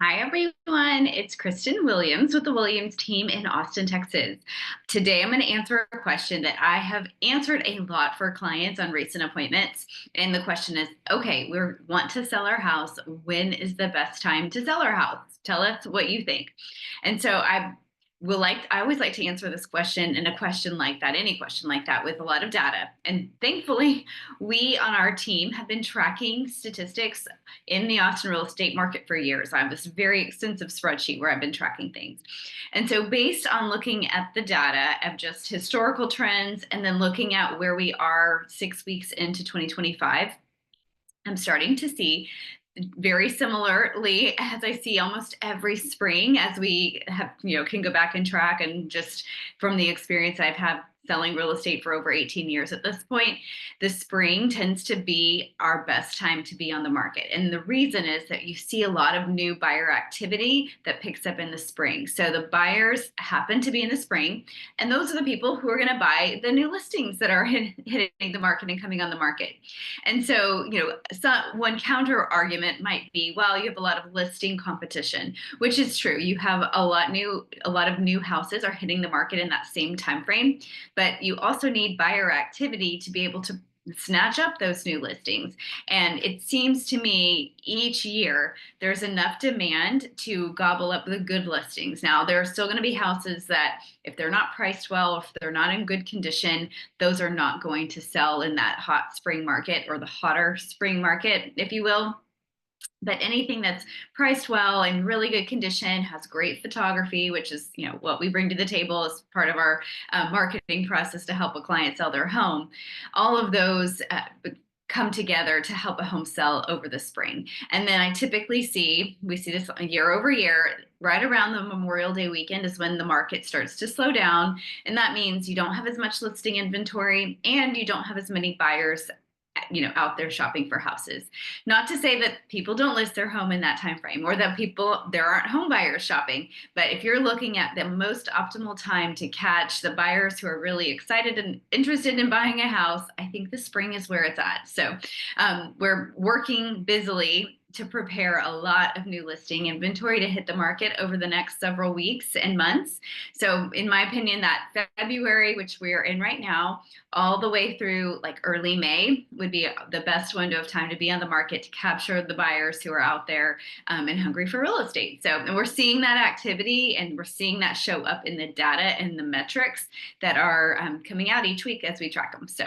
Hi, everyone. It's Kristen Williams with the Williams team in Austin, Texas. Today, I'm going to answer a question that I have answered a lot for clients on recent appointments. And the question is, okay, we want to sell our house. When is the best time to sell our house? Tell us what you think. And so I always like to answer this question and a question like that, any question like that, with a lot of data. And thankfully, we on our team have been tracking statistics in the Austin real estate market for years. I have this very extensive spreadsheet where I've been tracking things. And so, based on looking at the data of just historical trends and then looking at where we are 6 weeks into 2025, I'm starting to see very similarly as I see almost every spring as we have, can go back and track and just from the experience I've had selling real estate for over 18 years at this point, the spring tends to be our best time to be on the market. And the reason is that you see a lot of new buyer activity that picks up in the spring. So the buyers happen to be in the spring, and those are the people who are going to buy the new listings that are hitting the market and coming on the market. And so, one counter argument might be, well, you have a lot of listing competition, which is true. You have a lot of new houses are hitting the market in that same time frame, but you also need buyer activity to be able to snatch up those new listings. And it seems to me each year there's enough demand to gobble up the good listings. Now, there are still going to be houses that, if they're not priced well, if they're not in good condition, those are not going to sell in that hot spring market or the hotter spring market, if you will. But anything that's priced well in really good condition, has great photography, which is what we bring to the table as part of our marketing process to help a client sell their home. All of those come together to help a home sell over the spring. And then we see this year over year, right around the Memorial Day weekend is when the market starts to slow down. And that means you don't have as much listing inventory and you don't have as many buyers out there shopping for houses. Not to say that people don't list their home in that time frame or that there aren't home buyers shopping, but if you're looking at the most optimal time to catch the buyers who are really excited and interested in buying a house, I think the spring is where it's at. So we're working busily to prepare a lot of new listing inventory to hit the market over the next several weeks and months. So in my opinion, that February, which we're in right now, all the way through like early May would be the best window of time to be on the market to capture the buyers who are out there and hungry for real estate. So, and we're seeing that activity and we're seeing that show up in the data and the metrics that are coming out each week as we track them. So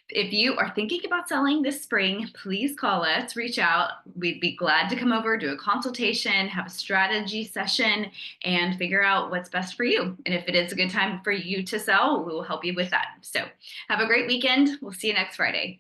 if you are thinking about selling this spring, please call us, reach out. We'd be glad to come over, do a consultation, have a strategy session, and figure out what's best for you. And if it is a good time for you to sell, we will help you with that. So have a great weekend. We'll see you next Friday.